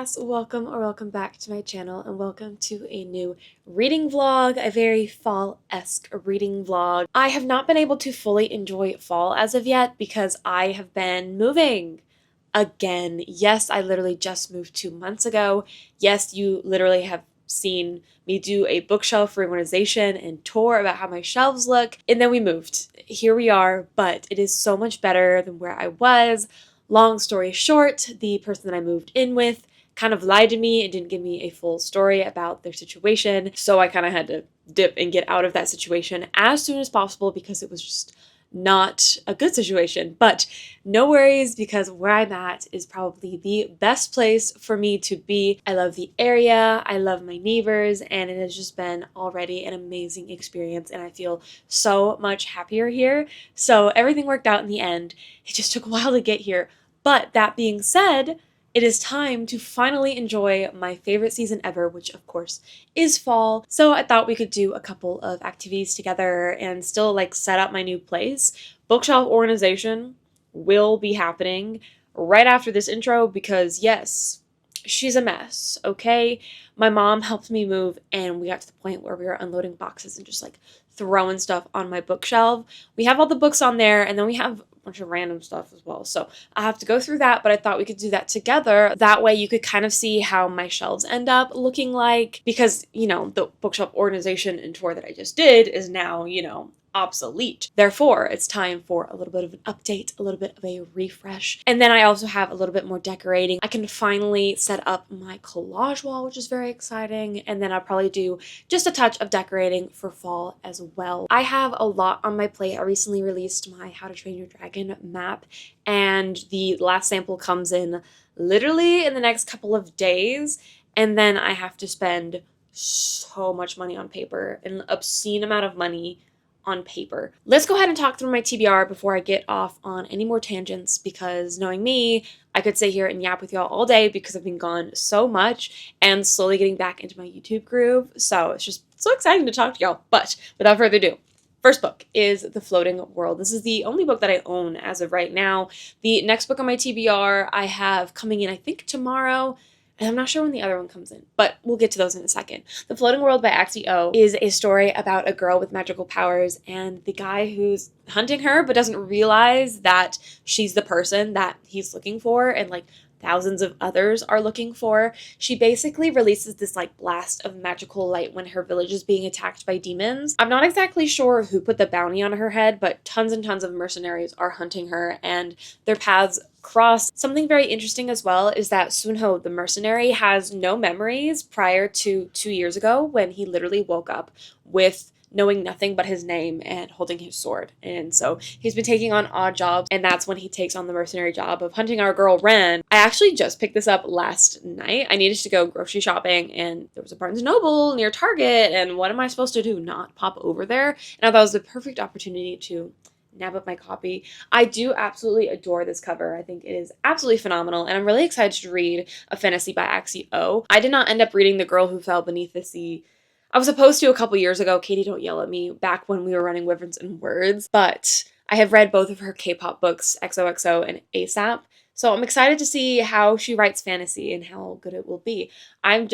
class, welcome or welcome back to my channel and welcome to a new reading vlog, a very fall-esque reading vlog. I have not been able to fully enjoy fall as of yet because I have been moving again. Yes, I literally just moved 2 months ago. Yes, you literally have seen me do a bookshelf reorganization and tour about how my shelves look, and then we moved. Here we are, but it is so much better than where I was. Long story short, the person that I moved in with kind of lied to me and didn't give me a full story about their situation, so I kind of had to dip and get out of that situation as soon as possible because it was just not a good situation. But no worries, because where I'm at is probably the best place for me to be. I love the area, I love my neighbors, and it has just been already an amazing experience, and I feel so much happier here. So everything worked out in the end. It just took a while to get here. But that being said, it is time to finally enjoy my favorite season ever, which of course is fall. So I thought we could do a couple of activities together and still like set up my new place. Bookshelf organization will be happening right after this intro because yes, she's a mess, okay? My mom helped me move and we got to the point where we were unloading boxes and just like throwing stuff on my bookshelf. We have all the books on there and then we have bunch of random stuff as well. So I have to go through that, but I thought we could do that together. That way you could kind of see how my shelves end up looking like, because, you know, the bookshelf organization and tour that I just did is now, you know, obsolete. Therefore, it's time for a little bit of an update, a little bit of a refresh. And then I also have a little bit more decorating. I can finally set up my collage wall, which is very exciting. And then I'll probably do just a touch of decorating for fall as well. I have a lot on my plate. I recently released my How to Train Your Dragon map, and the last sample comes in literally in the next couple of days. And then I have to spend so much money on paper, an obscene amount of money on paper. Let's go ahead and talk through my TBR before I get off on any more tangents, because knowing me, I could sit here and yap with y'all all day because I've been gone so much and slowly getting back into my YouTube groove. So it's just so exciting to talk to y'all. But without further ado, first book is The Floating World. This is the only book that I own as of right now. The next book on my TBR I have coming in, I think tomorrow, and I'm not sure when the other one comes in, but we'll get to those in a second. The Floating World by Axie O is a story about a girl with magical powers and the guy who's hunting her but doesn't realize that she's the person that he's looking for and like thousands of others are looking for. She basically releases this like blast of magical light when her village is being attacked by demons. I'm not exactly sure who put the bounty on her head, but tons and tons of mercenaries are hunting her and their paths cross. Something very interesting as well is that Sunho, the mercenary, has no memories prior to 2 years ago when he literally woke up with knowing nothing but his name and holding his sword. And so he's been taking on odd jobs, and that's when he takes on the mercenary job of hunting our girl Ren. I actually just picked this up last night. I needed to go grocery shopping and there was a Barnes & Noble near Target, and what am I supposed to do? Not pop over there? And I thought it was the perfect opportunity to nab up my copy. I do absolutely adore this cover. I think it is absolutely phenomenal, and I'm really excited to read A Fantasy by Axie O. I did not end up reading The Girl Who Fell Beneath the Sea. I was supposed to a couple years ago, Katie don't yell at me, back when we were running Wyverns and Words, but I have read both of her K-pop books, XOXO and ASAP, so I'm excited to see how she writes fantasy and how good it will be. I'm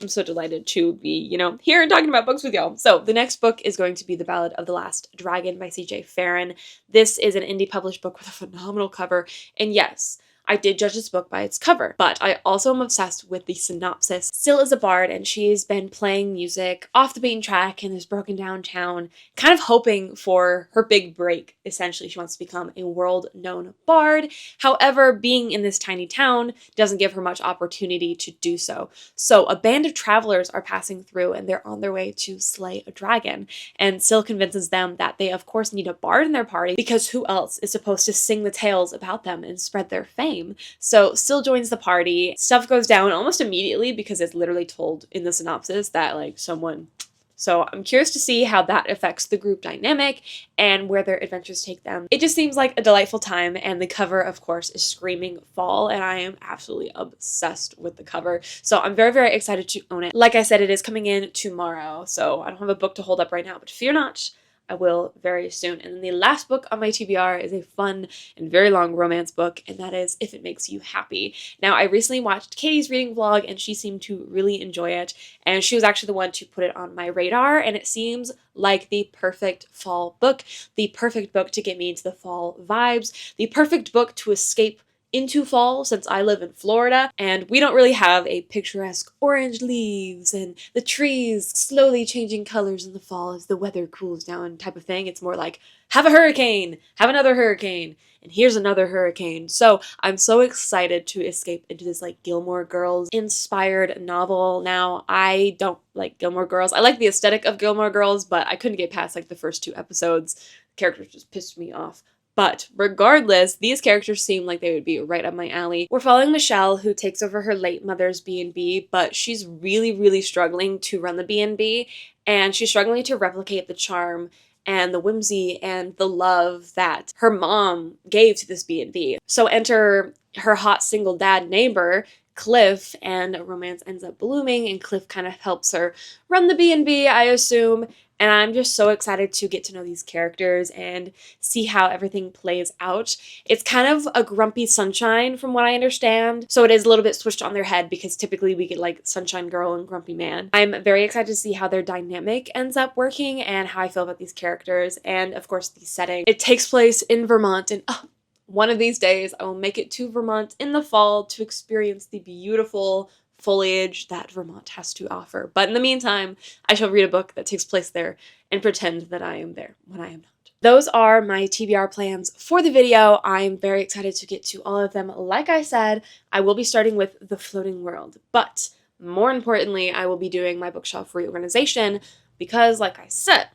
so delighted to be, you know, here and talking about books with y'all. So the next book is going to be The Ballad of the Last Dragon by CJ Farron. This is an indie published book with a phenomenal cover, and yes, I did judge this book by its cover, but I also am obsessed with the synopsis. Syl is a bard and she's been playing music off the beaten track in this broken down town, kind of hoping for her big break. Essentially, she wants to become a world-known bard. However, being in this tiny town doesn't give her much opportunity to do so. So a band of travelers are passing through and they're on their way to slay a dragon. And Syl convinces them that they of course need a bard in their party because who else is supposed to sing the tales about them and spread their fame? So Syl joins the party. Stuff goes down almost immediately because it's literally told in the synopsis that like someone... So I'm curious to see how that affects the group dynamic and where their adventures take them. It just seems like a delightful time, and the cover, of course, is screaming fall, and I am absolutely obsessed with the cover. So I'm very, very excited to own it. Like I said, it is coming in tomorrow, so I don't have a book to hold up right now, but fear not, I will very soon. And then the last book on my TBR is a fun and very long romance book, and that is If It Makes You Happy. Now, I recently watched Katie's reading vlog, and she seemed to really enjoy it, and she was actually the one to put it on my radar, and it seems like the perfect fall book, the perfect book to get me into the fall vibes, the perfect book to escape into fall since I live in Florida and we don't really have a picturesque orange leaves and the trees slowly changing colors in the fall as the weather cools down type of thing. It's more like, have a hurricane, have another hurricane, and here's another hurricane. So I'm so excited to escape into this like Gilmore Girls inspired novel. Now, I don't like Gilmore Girls. I like the aesthetic of Gilmore Girls, but I couldn't get past like the first 2 episodes. The characters just pissed me off. But regardless, these characters seem like they would be right up my alley. We're following Michelle, who takes over her late mother's B&B, but she's really struggling to run the B&B, and she's struggling to replicate the charm and the whimsy and the love that her mom gave to this B&B. So enter her hot single dad neighbor, Cliff, and a romance ends up blooming, and Cliff kind of helps her run the B&B, I assume. And I'm just so excited to get to know these characters and see how everything plays out. It's kind of a grumpy sunshine from what I understand. So it is a little bit switched on their head because typically we get like sunshine girl and grumpy man. I'm very excited to see how their dynamic ends up working and how I feel about these characters and of course the setting. It takes place in Vermont and one of these days I will make it to Vermont in the fall to experience the beautiful foliage that Vermont has to offer. But in the meantime, I shall read a book that takes place there and pretend that I am there when I am not. Those are my TBR plans for the video. I'm very excited to get to all of them. Like I said, I will be starting with The Floating World, but more importantly, I will be doing my bookshelf reorganization because, like I said,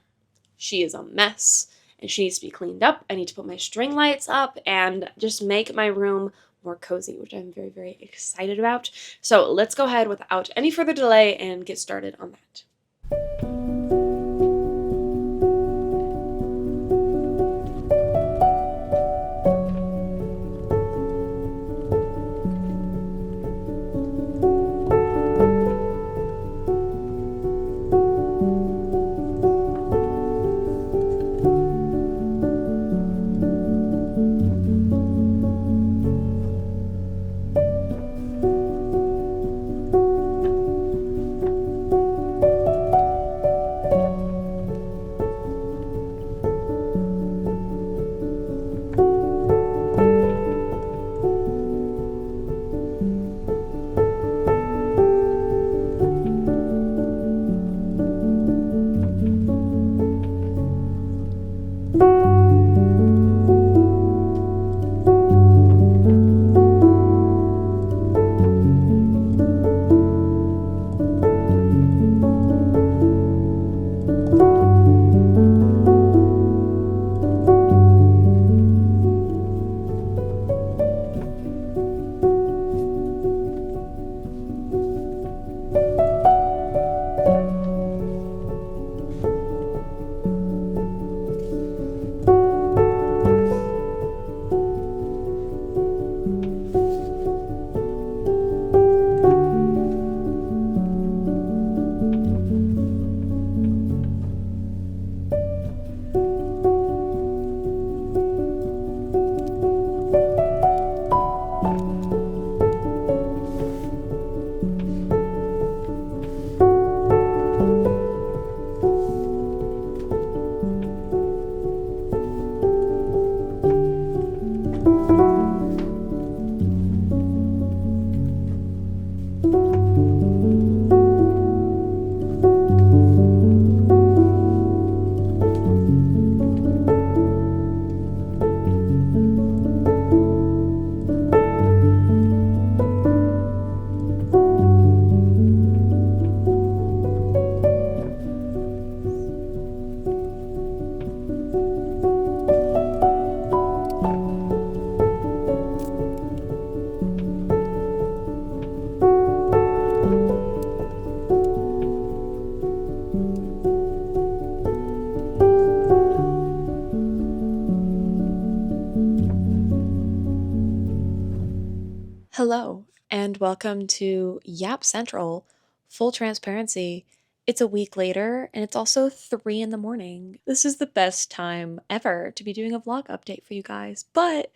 she is a mess and she needs to be cleaned up. I need to put my string lights up and just make my room more cozy, which I'm very excited about. So let's go ahead without any further delay and get started on that. Hello, and welcome to Yap Central, Full Transparency. It's a week later, and it's also 3 in the morning. This is the best time ever to be doing a vlog update for you guys. But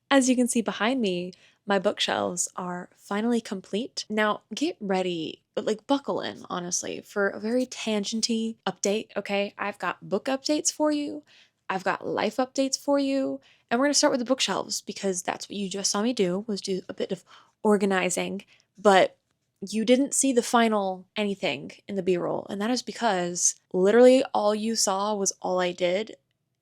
as you can see behind me, my bookshelves are finally complete. Now, get ready, like buckle in, honestly, for a very tangenty update, okay? I've got book updates for you. I've got life updates for you. And we're going to start with the bookshelves because that's what you just saw me do, was do a bit of organizing. But you didn't see the final anything in the B-roll, and that is because literally all you saw was all I did.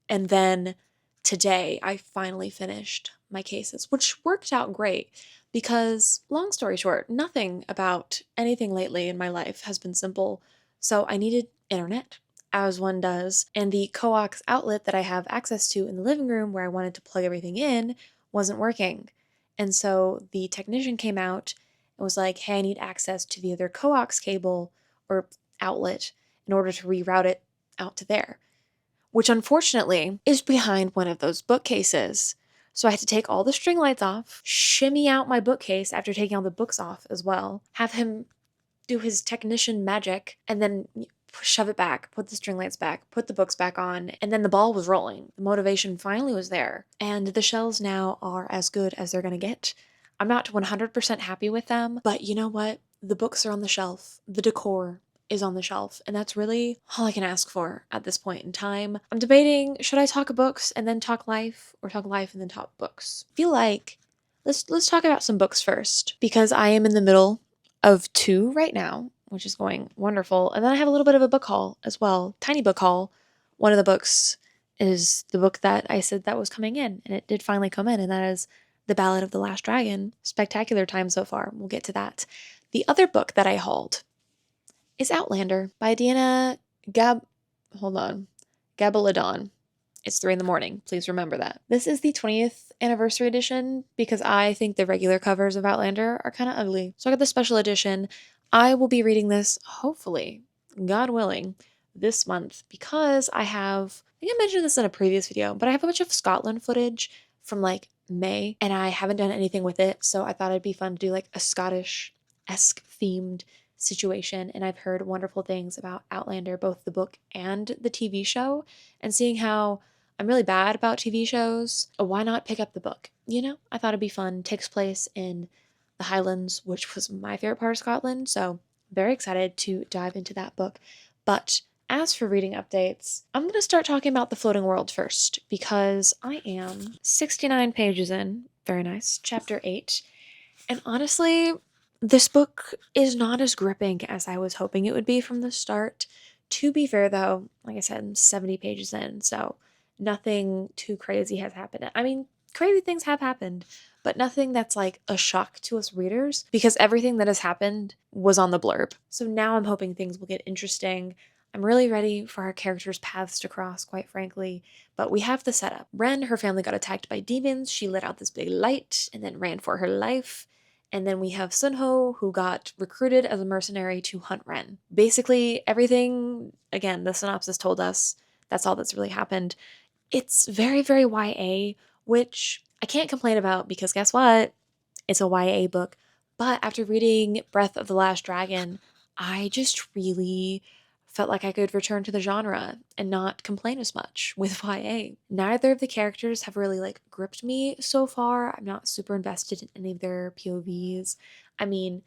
And then today I finally finished my cases, which worked out great because, long story short, nothing about anything lately in my life has been simple. So I needed internet, as one does, and the coax outlet that I have access to in the living room where I wanted to plug everything in wasn't working. And so the technician came out and was like, hey, I need access to the other coax cable or outlet in order to reroute it out to there, which unfortunately is behind one of those bookcases. So I had to take all the string lights off, shimmy out my bookcase after taking all the books off as well, have him do his technician magic, and then shove it back, put the string lights back, put the books back on, and then the ball was rolling. The motivation finally was there, and the shelves now are as good as they're gonna get. I'm not 100% happy with them, but you know what? The books are on the shelf. The decor is on the shelf, and that's really all I can ask for at this point in time. I'm debating, should I talk books and then talk life, or talk life and then talk books? I feel like let's talk about some books first, because I am in the middle of 2 right now, which is going wonderful. And then I have a little bit of a book haul as well, tiny book haul. One of the books is the book that I said that was coming in, and it did finally come in, and that is The Ballad of the Last Dragon. Spectacular time so far. We'll get to that. The other book that I hauled is Outlander by Deanna Gabaldon. It's 3 in the morning. Please remember that. This is the 20th anniversary edition because I think the regular covers of Outlander are kind of ugly. So I got the special edition. I will be reading this, hopefully, God willing, this month because I think I mentioned this in a previous video, but I have a bunch of Scotland footage from like May and I haven't done anything with it. So I thought it'd be fun to do like a Scottish-esque themed situation. And I've heard wonderful things about Outlander, both the book and the TV show, and seeing how I'm really bad about TV shows. Why not pick up the book? You know, I thought it'd be fun. It takes place in the Highlands, which was my favorite part of Scotland. So very excited to dive into that book. But as for reading updates, I'm going to start talking about The Floating World first because I am 69 pages in. Very nice. Chapter 8. And honestly, this book is not as gripping as I was hoping it would be from the start. To be fair, though, like I said, I'm 70 pages in, so nothing too crazy has happened. I mean, crazy things have happened, but nothing that's like a shock to us readers because everything that has happened was on the blurb. So now I'm hoping things will get interesting. I'm really ready for our characters' paths to cross, quite frankly. But we have the setup. Ren, her family got attacked by demons. She let out this big light and then ran for her life. And then we have Sunho, who got recruited as a mercenary to hunt Ren. Basically, everything, again, the synopsis told us, that's all that's really happened. It's very, very YA, which I can't complain about because guess what? It's a YA book. But after reading Breath of the Last Dragon, I just really felt like I could return to the genre and not complain as much with YA. Neither of the characters have really like gripped me so far. I'm not super invested in any of their POVs. I mean,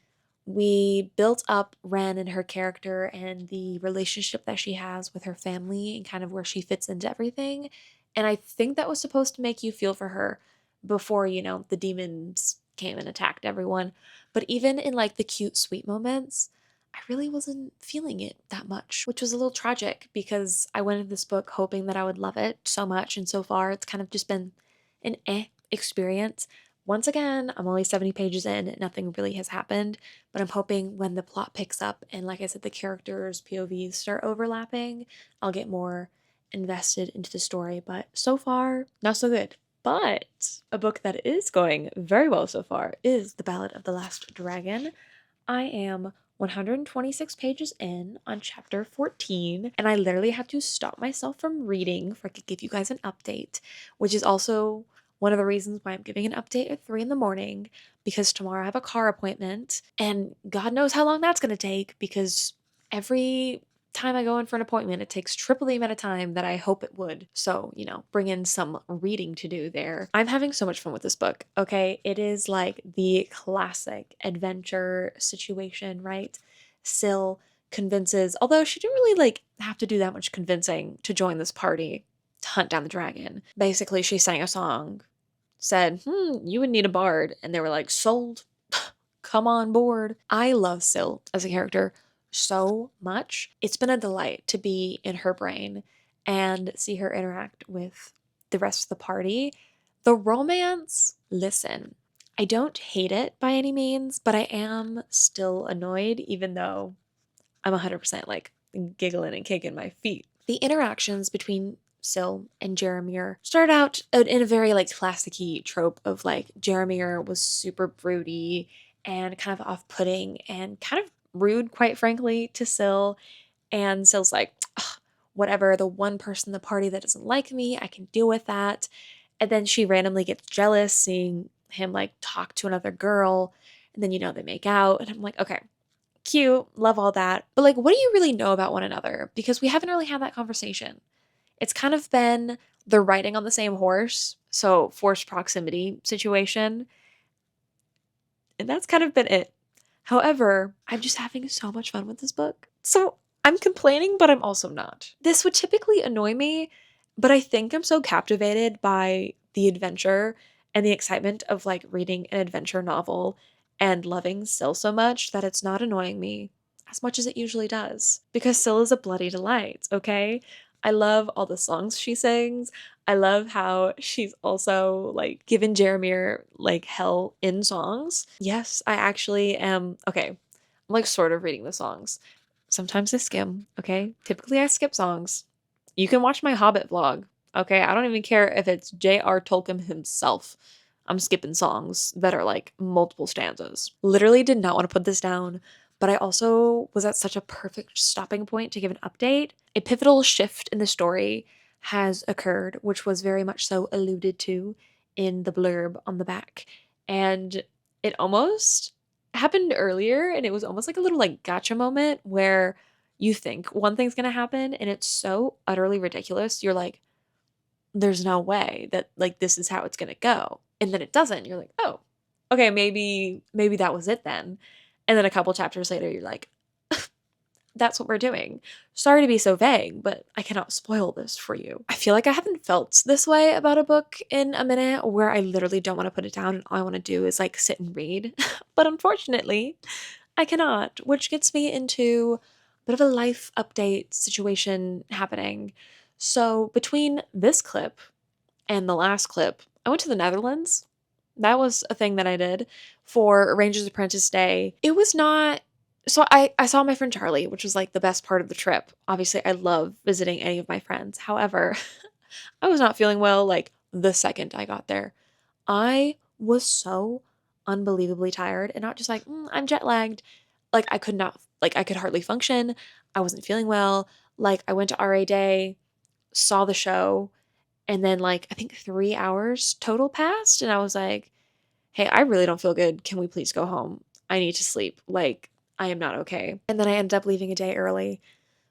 we built up Ren and her character and the relationship that she has with her family and kind of where she fits into everything. And I think that was supposed to make you feel for her before, the demons came and attacked everyone. But even in like the cute, sweet moments, I really wasn't feeling it that much, which was a little tragic because I went into this book hoping that I would love it so much. And so far, it's kind of just been an experience. Once again, I'm only 70 pages in, nothing really has happened, but I'm hoping when the plot picks up and, like I said, the characters' POVs start overlapping, I'll get more invested into the story. But so far, not so good. But a book that is going very well so far is The Ballad of the Last Dragon. I am 126 pages in on chapter 14, and I literally had to stop myself from reading for I could give you guys an update, which is also one of the reasons why I'm giving an update at 3 in the morning, because tomorrow I have a car appointment, and God knows how long that's going to take, because every time I go in for an appointment, it takes triple the amount of time that I hope it would. So, bring in some reading to do there. I'm having so much fun with this book, okay? It is like the classic adventure situation, right? Syl convinces, although she didn't really like have to do that much convincing to join this party to hunt down the dragon. Basically, she sang a song, said, you would need a bard. And they were like, sold. Come on board. I love Syl as a character so much. It's been a delight to be in her brain and see her interact with the rest of the party. The romance, listen, I don't hate it by any means, but I am still annoyed, even though I'm 100% like giggling and kicking my feet. The interactions between Syl and Jeremier started out in a very like classic-y trope of like Jeremier was super broody and kind of off-putting and kind of rude, quite frankly, to Syl. And Syl's like, "Ugh, whatever, the one person in the party that doesn't like me, I can deal with that." And then she randomly gets jealous seeing him like talk to another girl. And then, they make out. And I'm like, okay, cute, love all that. But like, what do you really know about one another? Because we haven't really had that conversation. It's kind of been the riding on the same horse, so forced proximity situation. And that's kind of been it. However, I'm just having so much fun with this book. So I'm complaining, but I'm also not. This would typically annoy me, but I think I'm so captivated by the adventure and the excitement of like reading an adventure novel and loving Syl so much that it's not annoying me as much as it usually does. Because Syl is a bloody delight, okay? I love all the songs she sings. I love how she's also like given Jeremier like hell in songs. Yes, I actually am. Okay, I'm like sort of reading the songs. Sometimes I skim, okay? Typically I skip songs. You can watch my Hobbit vlog, okay? I don't even care if it's J.R. Tolkien himself. I'm skipping songs that are like multiple stanzas. Literally did not want to put this down, but I also was at such a perfect stopping point to give an update. A pivotal shift in the story has occurred, which was very much so alluded to in the blurb on the back. And it almost happened earlier, and it was almost like a little like gotcha moment where you think one thing's gonna happen and it's so utterly ridiculous. You're like, there's no way that like this is how it's gonna go. And then it doesn't. You're like, oh, okay, maybe that was it then. And then a couple chapters later, you're like, that's what we're doing. Sorry to be so vague, but I cannot spoil this for you. I feel like I haven't felt this way about a book in a minute, where I literally don't want to put it down and all I want to do is like sit and read. But unfortunately, I cannot, which gets me into a bit of a life update situation happening. So between this clip and the last clip, I went to the Netherlands. That was a thing that I did for Ranger's Apprentice Day. It was not. So I saw my friend Charlie, which was like the best part of the trip. Obviously, I love visiting any of my friends. However, I was not feeling well like the second I got there. I was so unbelievably tired and not just like, I'm jet lagged. Like I could not, like I could hardly function. I wasn't feeling well. Like I went to RA Day, saw the show, and then like I think 3 hours total passed. And I was like, hey, I really don't feel good. Can we please go home? I need to sleep. Like I am not okay. And then I ended up leaving a day early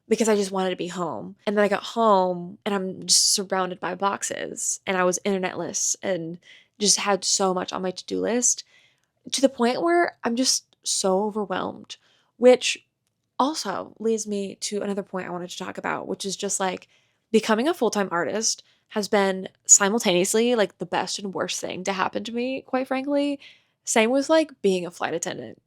because I just wanted to be home. And then I got home and I'm just surrounded by boxes and I was internetless and just had so much on my to-do list to the point where I'm just so overwhelmed, which also leads me to another point I wanted to talk about, which is just like becoming a full-time artist has been simultaneously like the best and worst thing to happen to me, quite frankly. Same with like being a flight attendant.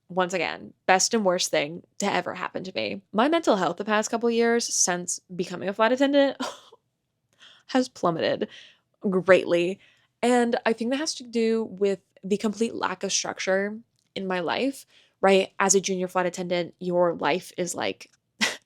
Once again, best and worst thing to ever happen to me. My mental health the past couple years since becoming a flight attendant has plummeted greatly. And I think that has to do with the complete lack of structure in my life, right? As a junior flight attendant, your life is like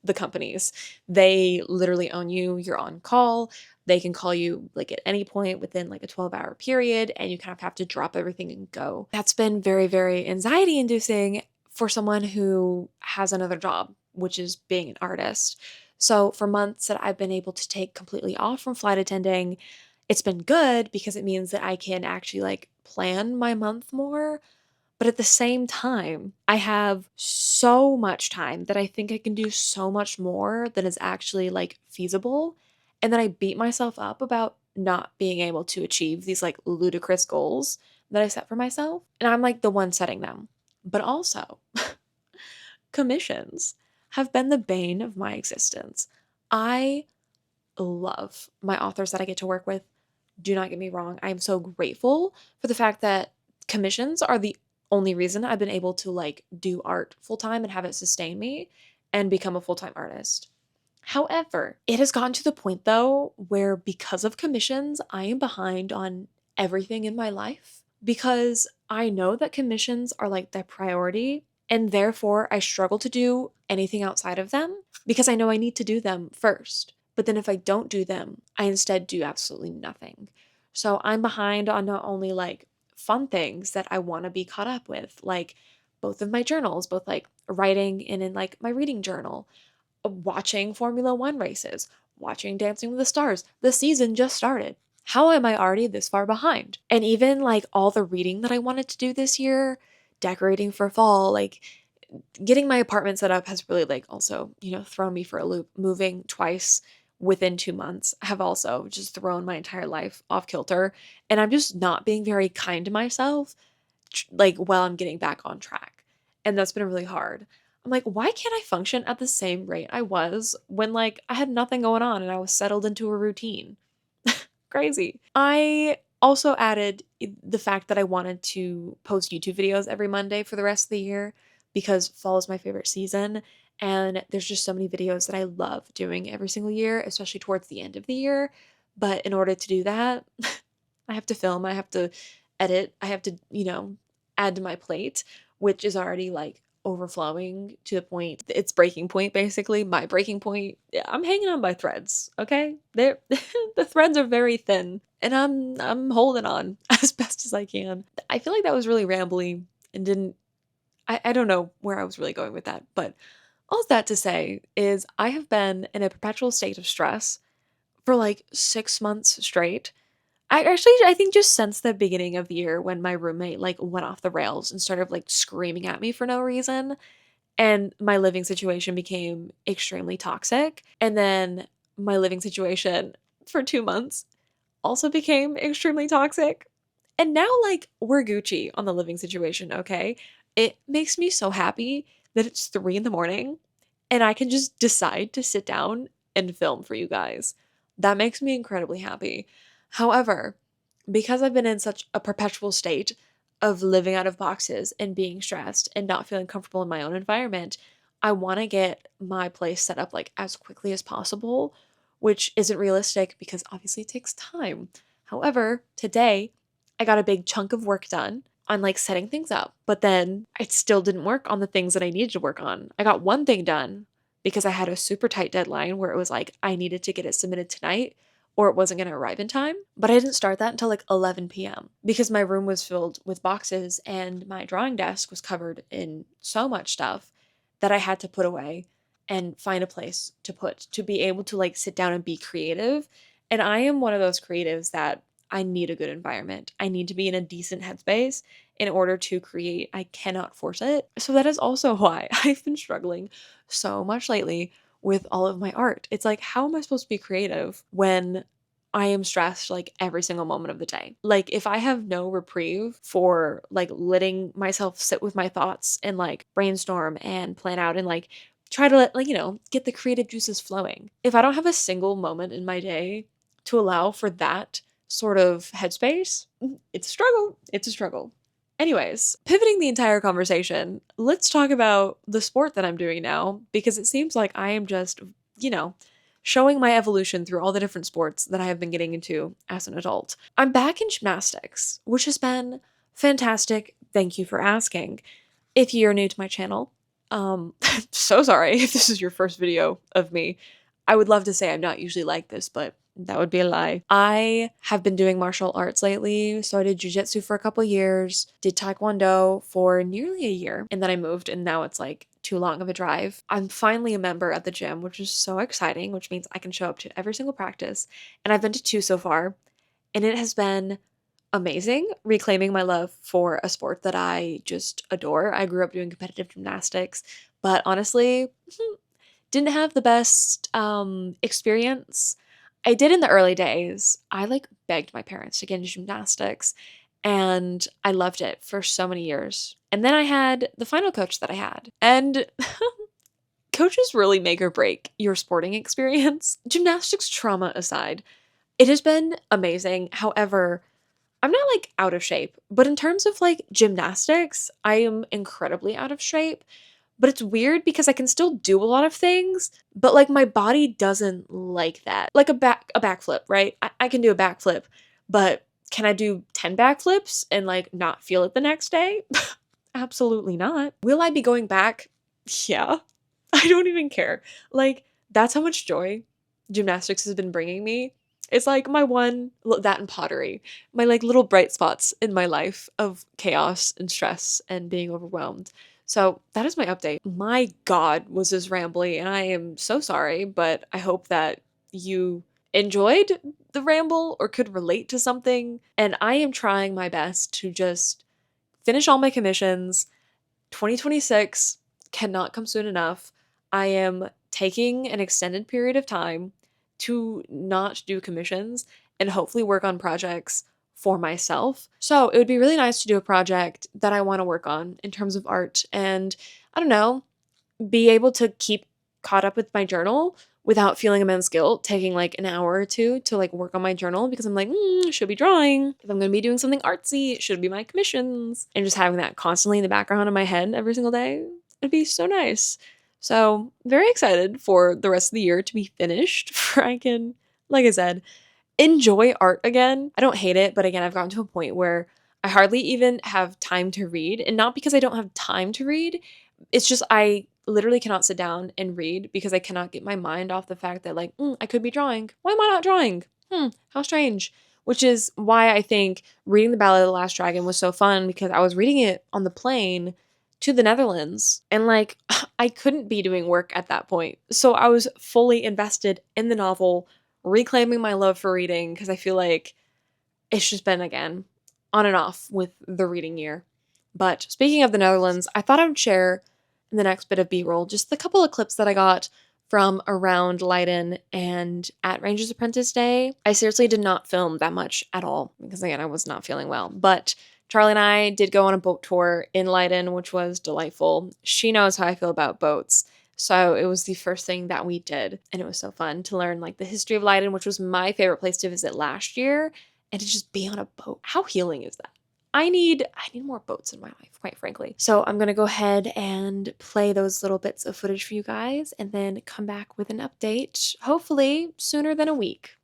the company's. They literally own you. You're on call. They can call you like at any point within like a 12-hour period, and you kind of have to drop everything and go. That's been very, very anxiety inducing for someone who has another job, which is being an artist. So for months that I've been able to take completely off from flight attending, it's been good because it means that I can actually like plan my month more. But at the same time, I have so much time that I think I can do so much more than is actually like feasible. And then I beat myself up about not being able to achieve these like ludicrous goals that I set for myself. And I'm like the one setting them. But also, commissions have been the bane of my existence. I love my authors that I get to work with. Do not get me wrong. I am so grateful for the fact that commissions are the only reason I've been able to like do art full time and have it sustain me and become a full time artist. However, it has gotten to the point though where because of commissions, I am behind on everything in my life because I know that commissions are like the priority and therefore I struggle to do anything outside of them because I know I need to do them first. But then if I don't do them, I instead do absolutely nothing. So I'm behind on not only like fun things that I want to be caught up with, like both of my journals, both like writing and in like my reading journal, watching Formula One races, watching Dancing with the Stars. The season just started. How am I already this far behind? And even like all the reading that I wanted to do this year, decorating for fall, like getting my apartment set up has really like also, thrown me for a loop. Moving twice within 2 months have also just thrown my entire life off kilter. And I'm just not being very kind to myself, like while I'm getting back on track. And that's been really hard. I'm like, why can't I function at the same rate I was when like I had nothing going on and I was settled into a routine? Crazy. I also added the fact that I wanted to post YouTube videos every Monday for the rest of the year because fall is my favorite season. And there's just so many videos that I love doing every single year, especially towards the end of the year. But in order to do that, I have to film, I have to edit, I have to, add to my plate, which is already like overflowing to the point it's breaking point basically. My breaking point. Yeah, I'm hanging on by threads, okay? They're the threads are very thin and I'm holding on as best as I can. I feel like that was really rambly and didn't I don't know where I was really going with that, but all that to say is I have been in a perpetual state of stress for like 6 months straight. I think just since the beginning of the year when my roommate like went off the rails and started like screaming at me for no reason and my living situation became extremely toxic and then my living situation for 2 months also became extremely toxic. And now like we're Gucci on the living situation, okay? It makes me so happy that it's 3 in the morning and I can just decide to sit down and film for you guys. That makes me incredibly happy. However, because I've been in such a perpetual state of living out of boxes and being stressed and not feeling comfortable in my own environment, I want to get my place set up like as quickly as possible, which isn't realistic because obviously it takes time. However, today I got a big chunk of work done on like setting things up, but then I still didn't work on the things that I needed to work on. I got one thing done because I had a super tight deadline where it was like I needed to get it submitted tonight or it wasn't going to arrive in time. But I didn't start that until like 11 p.m. because my room was filled with boxes and my drawing desk was covered in so much stuff that I had to put away and find a place to put to be able to like sit down and be creative. And I am one of those creatives that I need a good environment. I need to be in a decent headspace in order to create. I cannot force it. So that is also why I've been struggling so much lately with all of my art. It's like, how am I supposed to be creative when I am stressed like every single moment of the day? Like, if I have no reprieve for like letting myself sit with my thoughts and like brainstorm and plan out and like try to let, like, get the creative juices flowing. If I don't have a single moment in my day to allow for that sort of headspace, it's a struggle. It's a struggle. Anyways, pivoting the entire conversation, let's talk about the sport that I'm doing now because it seems like I am just, you know, showing my evolution through all the different sports that I have been getting into as an adult. I'm back in gymnastics, which has been fantastic. Thank you for asking. If you're new to my channel, so sorry if this is your first video of me. I would love to say I'm not usually like this, but that would be a lie. I have been doing martial arts lately. So I did jujitsu for a couple years, did taekwondo for nearly a year, and then I moved and now it's like too long of a drive. I'm finally a member at the gym, which is so exciting, which means I can show up to every single practice. And I've been to 2 so far, and it has been amazing, reclaiming my love for a sport that I just adore. I grew up doing competitive gymnastics, but honestly, didn't have the best experience. I did in the early days. I like begged my parents to get into gymnastics, and I loved it for so many years. And then I had the final coach that I had, and coaches really make or break your sporting experience. Gymnastics trauma aside, it has been amazing. However, I'm not like out of shape, but in terms of like gymnastics, I am incredibly out of shape. But it's weird because I can still do a lot of things, but like my body doesn't like that. Like a backflip, right? I can do a backflip, but can I do 10 backflips and like not feel it the next day? Absolutely not. Will I be going back? Yeah. I don't even care. Like, that's how much joy gymnastics has been bringing me. It's like my one, that and pottery, my like little bright spots in my life of chaos and stress and being overwhelmed. So that is my update. My God, was this rambly, and I am so sorry, but I hope that you enjoyed the ramble or could relate to something. And I am trying my best to just finish all my commissions. 2026 cannot come soon enough. I am taking an extended period of time to not do commissions and hopefully work on projects for myself. So it would be really nice to do a project that I want to work on in terms of art and, I don't know, be able to keep caught up with my journal without feeling immense guilt, taking like an hour or two to like work on my journal because I'm like, should be drawing. If I'm gonna be doing something artsy, it should be my commissions. And just having that constantly in the background of my head every single day, it'd be so nice. So, very excited for the rest of the year to be finished, for I can, like I said, enjoy art again. I don't hate it, but again, I've gotten to a point where I hardly even have time to read. And not because I don't have time to read, it's just I literally cannot sit down and read because I cannot get my mind off the fact that, like, I could be drawing. Why am I not drawing? How strange. Which is why I think reading The Ballad of the Last Dragon was so fun because I was reading it on the plane to the Netherlands. And, like, I couldn't be doing work at that point. So I was fully invested in the novel, reclaiming my love for reading because I feel like it's just been, again, on and off with the reading year. But speaking of the Netherlands, I thought I would share in the next bit of B-roll just a couple of clips that I got from around Leiden and at Ranger's Apprentice Day. I seriously did not film that much at all because, again, I was not feeling well. But Charlie and I did go on a boat tour in Leiden, which was delightful. She knows how I feel about boats. So it was the first thing that we did. And it was so fun to learn like the history of Leiden, which was my favorite place to visit last year. And to just be on a boat. How healing is that? I need more boats in my life, quite frankly. So I'm gonna go ahead and play those little bits of footage for you guys and then come back with an update, hopefully sooner than a week.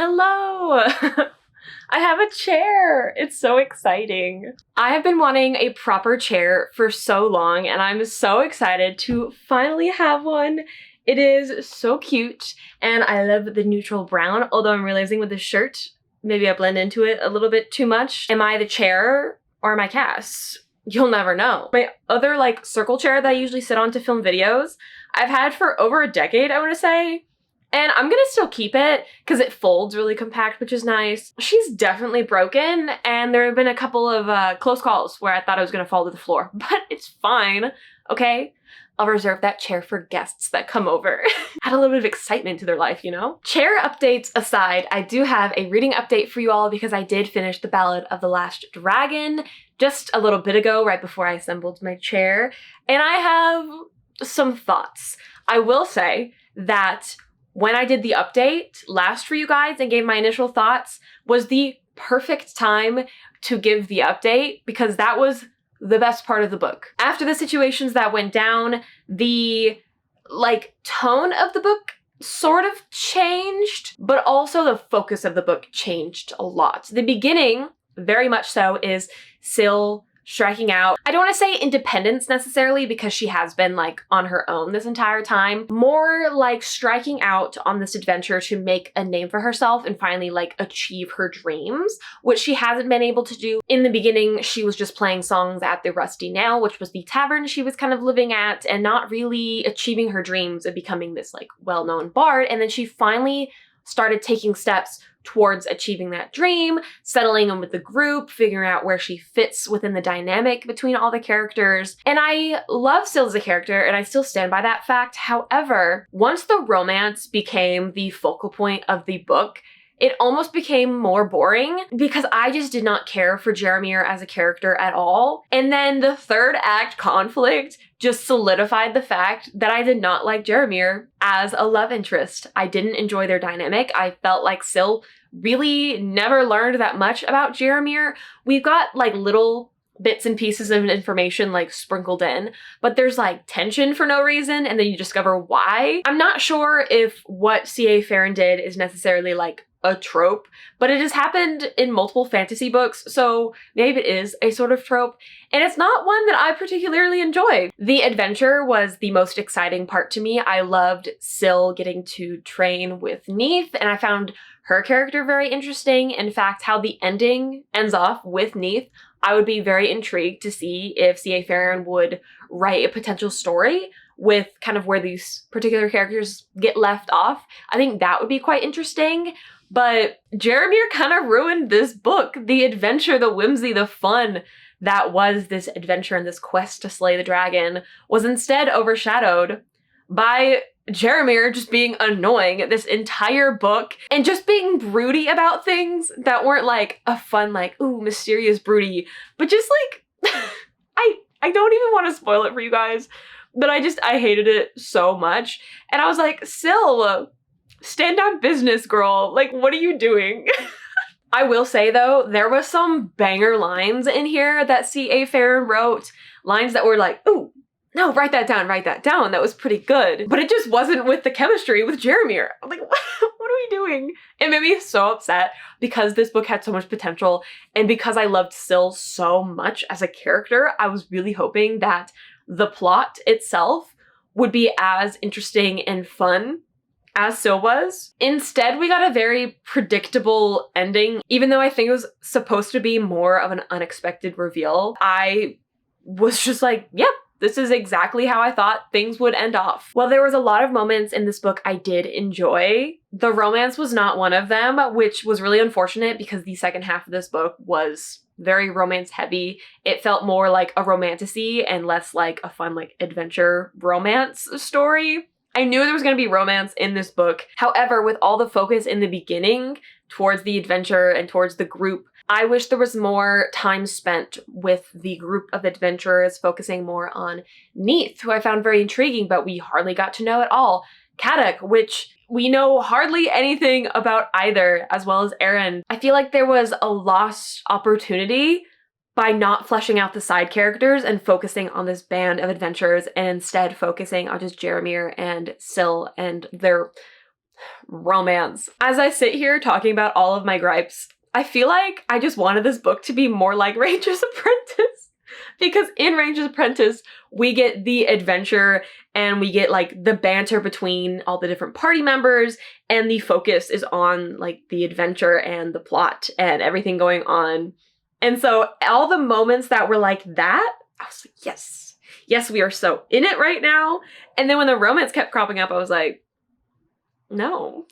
Hello! I have a chair! It's so exciting. I have been wanting a proper chair for so long, and I'm so excited to finally have one. It is so cute, and I love the neutral brown, although I'm realizing with this shirt, maybe I blend into it a little bit too much. Am I the chair or am I Cass? You'll never know. My other like circle chair that I usually sit on to film videos, I've had for over a decade, I want to say. And I'm gonna still keep it because it folds really compact, which is nice. She's definitely broken, and there have been a couple of close calls where I thought I was gonna fall to the floor, but it's fine, okay? I'll reserve that chair for guests that come over. Add a little bit of excitement to their life, you know? Chair updates aside, I do have a reading update for you all because I did finish The Ballad of the Last Dragon just a little bit ago, right before I assembled my chair, and I have some thoughts. I will say that when I did the update last for you guys and gave my initial thoughts was the perfect time to give the update because that was the best part of the book. After the situations that went down, the tone of the book sort of changed, but also the focus of the book changed a lot. The beginning, very much so, is Syl striking out. I don't want to say independence necessarily because she has been on her own this entire time. More like striking out on this adventure to make a name for herself and finally achieve her dreams, which she hasn't been able to do. In the beginning, she was just playing songs at the Rusty Nail, which was the tavern she was kind of living at, and not really achieving her dreams of becoming this well-known bard. And then she finally started taking steps towards achieving that dream, settling in with the group, figuring out where she fits within the dynamic between all the characters. And I love Syl as a character, and I still stand by that fact. However, once the romance became the focal point of the book, it almost became more boring because I just did not care for Jeremier as a character at all. And then the third act conflict just solidified the fact that I did not like Jeremier as a love interest. I didn't enjoy their dynamic. I felt like Syl really never learned that much about Jeremier. We've got little bits and pieces of information sprinkled in, but there's tension for no reason, and then you discover why. I'm not sure if what C.A. Farron did is necessarily a trope, but it has happened in multiple fantasy books, so maybe it is a sort of trope, and it's not one that I particularly enjoy. The adventure was the most exciting part to me. I loved Syl getting to train with Neith, and I found her character very interesting. In fact, how the ending ends off with Neith, I would be very intrigued to see if C.A. Farron would write a potential story with kind of where these particular characters get left off. I think that would be quite interesting. But Jeremier kind of ruined this book. The adventure, the whimsy, the fun that was this adventure and this quest to slay the dragon was instead overshadowed by Jeremier just being annoying this entire book and just being broody about things that weren't a fun, ooh, mysterious broody, but just I don't even want to spoil it for you guys, but I hated it so much. And I was like, Syl, stand on business, girl. What are you doing? I will say, though, there was some banger lines in here that C.A. Farron wrote. Lines that were ooh, no, write that down. That was pretty good. But it just wasn't with the chemistry with Jeremier. I'm like, what are we doing? It made me so upset because this book had so much potential. And because I loved Syl so much as a character, I was really hoping that the plot itself would be as interesting and fun as Syl was. Instead, we got a very predictable ending. Even though I think it was supposed to be more of an unexpected reveal, I was just yep, this is exactly how I thought things would end off. While there was a lot of moments in this book I did enjoy, the romance was not one of them, which was really unfortunate because the second half of this book was very romance heavy. It felt more like a romantasy and less like a fun adventure romance story. I knew there was going to be romance in this book. However, with all the focus in the beginning towards the adventure and towards the group, I wish there was more time spent with the group of adventurers, focusing more on Neith, who I found very intriguing, but we hardly got to know at all. Caddock, which we know hardly anything about either, as well as Aaron. I feel like there was a lost opportunity by not fleshing out the side characters and focusing on this band of adventurers and instead focusing on just Jeremier and Syl and their Romance. As I sit here talking about all of my gripes, I feel like I just wanted this book to be more like Ranger's Apprentice. Because in Ranger's Apprentice, we get the adventure and we get like the banter between all the different party members, and the focus is on like the adventure and the plot and everything going on. And so all the moments that were like that, I was like, yes, yes, we are so in it right now. And then when the romance kept cropping up, I was like, no.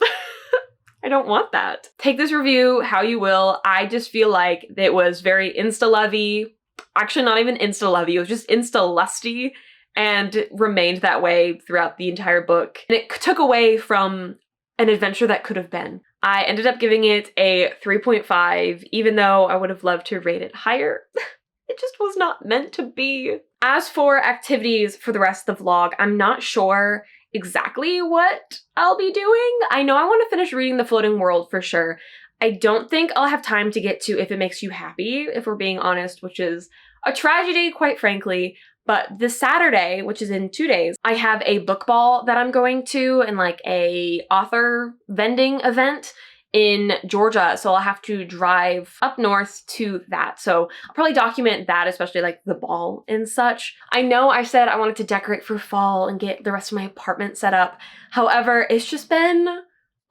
I don't want that. Take this review how you will. I just feel like it was very insta-lovey. Actually, not even insta-lovey. It was just insta-lusty and remained that way throughout the entire book. And it took away from an adventure that could have been. I ended up giving it a 3.5, even though I would have loved to rate it higher. It just was not meant to be. As for activities for the rest of the vlog, I'm not sure exactly what I'll be doing. I know I want to finish reading The Floating World for sure. I don't think I'll have time to get to If It Makes You Happy, if we're being honest, which is a tragedy, quite frankly. But this Saturday, which is in 2 days, I have a book ball that I'm going to and like a author vending event in Georgia. So I'll have to drive up north to that. So I'll probably document that, especially like the ball and such. I know I said I wanted to decorate for fall and get the rest of my apartment set up. However, it's just been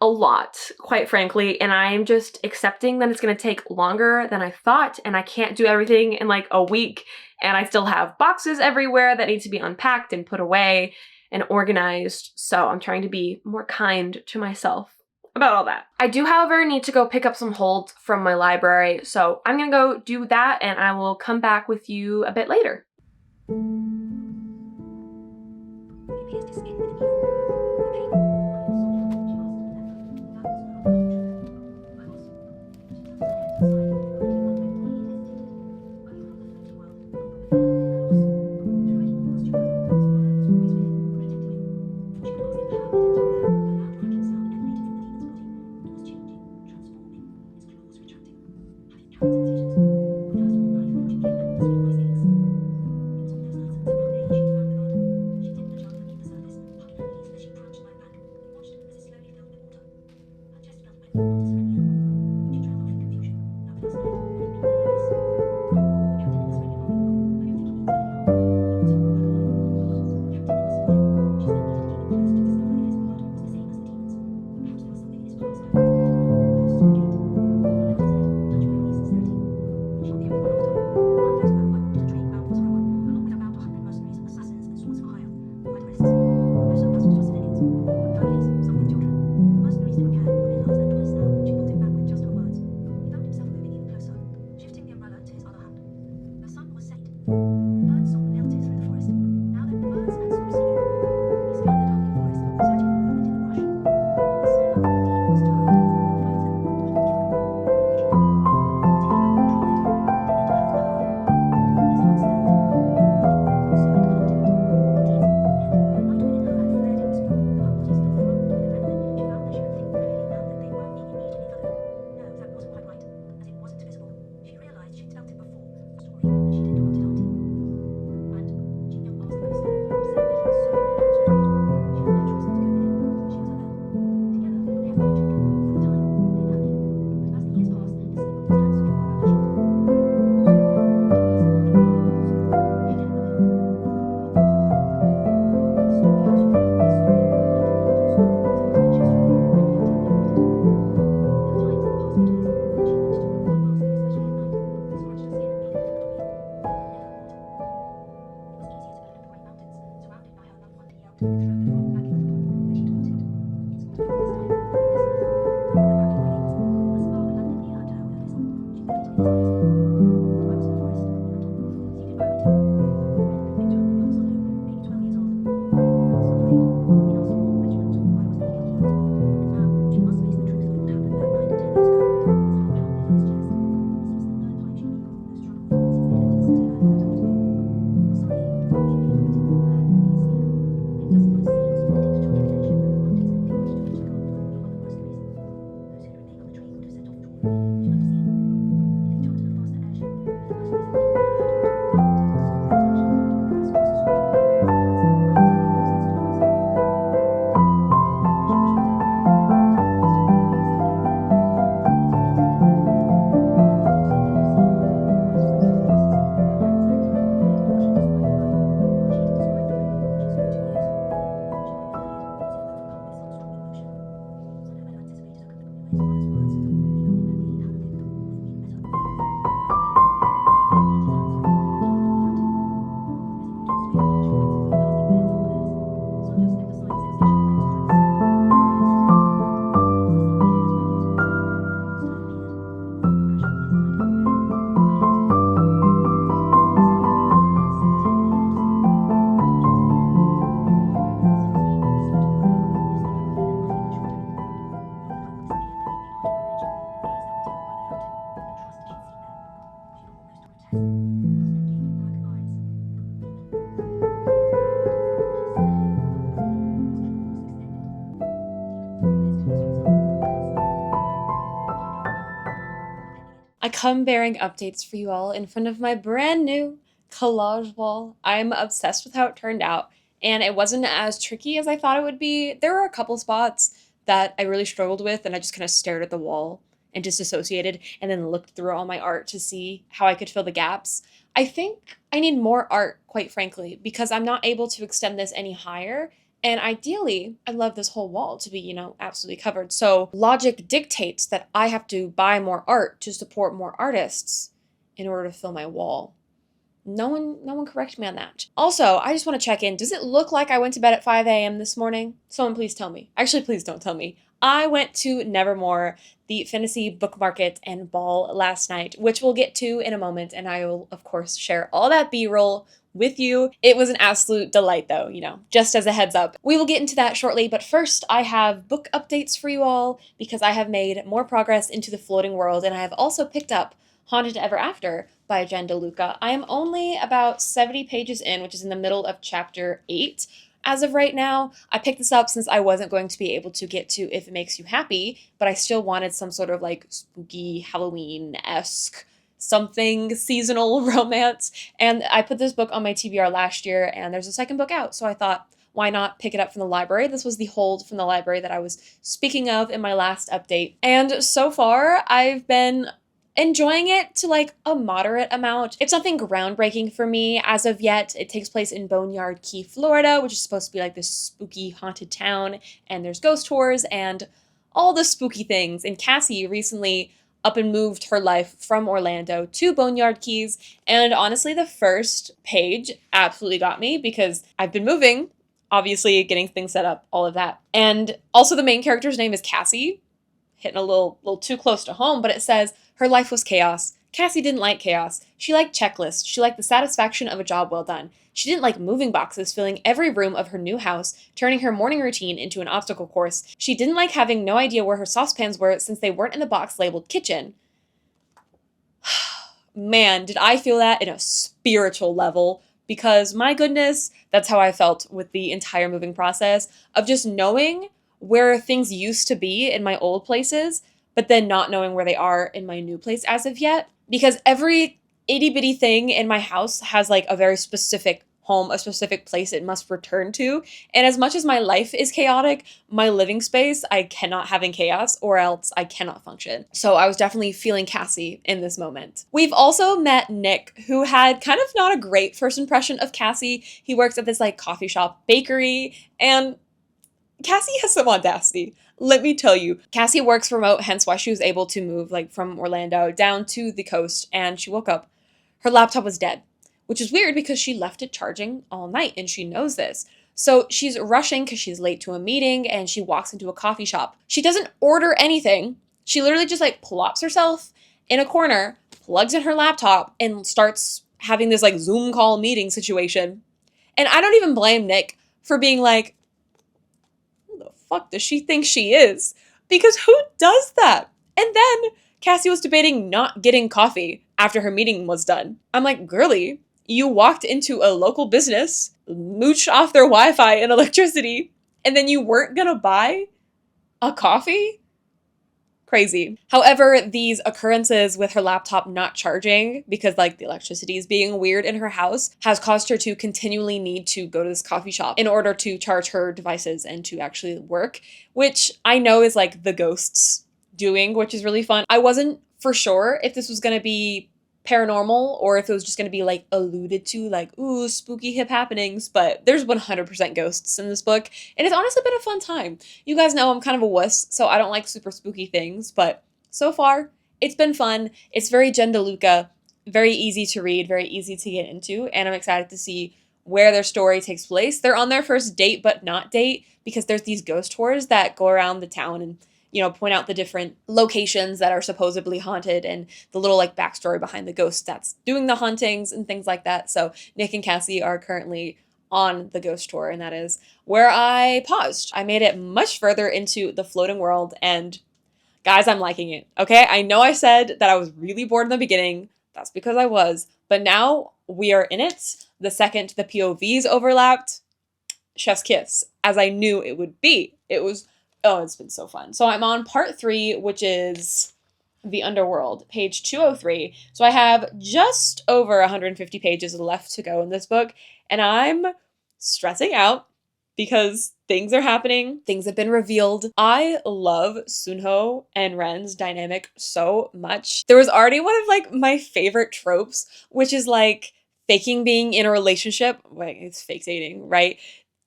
a lot, quite frankly, and I am just accepting that it's going to take longer than I thought, and I can't do everything in like a week, and I still have boxes everywhere that need to be unpacked and put away and organized. So I'm trying to be more kind to myself about all that. I do, however, need to go pick up some holds from my library, so I'm gonna go do that, and I will come back with you a bit later. I come bearing updates for you all in front of my brand new collage wall. I'm obsessed with how it turned out, and it wasn't as tricky as I thought it would be. There were a couple spots that I really struggled with, and I just kind of stared at the wall and disassociated, and then looked through all my art to see how I could fill the gaps. I think I need more art, quite frankly, because I'm not able to extend this any higher. And ideally, I'd love this whole wall to be, absolutely covered. So logic dictates that I have to buy more art to support more artists in order to fill my wall. No one correct me on that. Also, I just want to check in. Does it look like I went to bed at 5 a.m. this morning? Someone please tell me. Actually, please don't tell me. I went to Nevermore, the fantasy book market and ball last night, which we'll get to in a moment, and I will, of course, share all that B-roll with you. It was an absolute delight, though, just as a heads up. We will get into that shortly, but first I have book updates for you all because I have made more progress into the floating world, and I have also picked up Haunted Ever After by Jen DeLuca. I am only about 70 pages in, which is in the middle of chapter 8. As of right now, I picked this up since I wasn't going to be able to get to If It Makes You Happy, but I still wanted some sort of like spooky Halloween-esque something seasonal romance. And I put this book on my TBR last year, and there's a second book out, so I thought, why not pick it up from the library? This was the hold from the library that I was speaking of in my last update. And so far, I've been enjoying it to like a moderate amount. It's nothing groundbreaking for me as of yet. It takes place in Boneyard Key, Florida, which is supposed to be like this spooky haunted town, and there's ghost tours and all the spooky things. And Cassie recently up and moved her life from Orlando to Boneyard Keys, and honestly the first page absolutely got me because I've been moving, obviously getting things set up, all of that. And also the main character's name is Cassie, hitting a little too close to home, but it says her life was chaos. Cassie didn't like chaos. She liked checklists. She liked the satisfaction of a job well done. She didn't like moving boxes filling every room of her new house, turning her morning routine into an obstacle course. She didn't like having no idea where her saucepans were since they weren't in the box labeled kitchen. Man, did I feel that in a spiritual level, because my goodness, that's how I felt with the entire moving process of just knowing where things used to be in my old places, but then not knowing where they are in my new place as of yet. Because every itty bitty thing in my house has like a very specific home, a specific place it must return to. And as much as my life is chaotic, my living space, I cannot have in chaos or else I cannot function. So I was definitely feeling Cassie in this moment. We've also met Nick, who had kind of not a great first impression of Cassie. He works at this like coffee shop bakery, and Cassie has some audacity. Let me tell you, Cassie works remote, hence why she was able to move like from Orlando down to the coast, and she woke up. Her laptop was dead, which is weird because she left it charging all night and she knows this. So she's rushing because she's late to a meeting, and she walks into a coffee shop. She doesn't order anything. She literally just like plops herself in a corner, plugs in her laptop, and starts having this like Zoom call meeting situation. And I don't even blame Nick for being like, fuck does she think she is? Because who does that? And then Cassie was debating not getting coffee after her meeting was done. I'm like, girly, you walked into a local business, mooched off their Wi-Fi and electricity, and then you weren't gonna buy a coffee? Crazy. However, these occurrences with her laptop not charging because like the electricity is being weird in her house has caused her to continually need to go to this coffee shop in order to charge her devices and to actually work, which I know is like the ghosts doing, which is really fun. I wasn't for sure if this was going to be paranormal or if it was just going to be like alluded to like, ooh, spooky hip happenings, but there's 100% ghosts in this book, and it's honestly been a fun time. You guys know I'm kind of a wuss, so I don't like super spooky things, but so far it's been fun. It's very Jen DeLuca, very easy to read, very easy to get into, and I'm excited to see where their story takes place. They're on their first date but not date because there's these ghost tours that go around the town and point out the different locations that are supposedly haunted and the little like backstory behind the ghost that's doing the hauntings and things like that. So Nick and Cassie are currently on the ghost tour, and that is where I paused. I made it much further into the floating world, and guys, I'm liking it. Okay, I know I said that I was really bored in the beginning, That's because I was. But now we are in it. The second the POVs overlapped, chef's kiss, as I knew it would be. It's been so fun. So I'm on part 3, which is the underworld, page 203. So I have just over 150 pages left to go in this book, and I'm stressing out because things are happening, things have been revealed. I love Sunho and Ren's dynamic so much. There was already one of like my favorite tropes, which is like faking being in a relationship. Like, it's fake dating, right?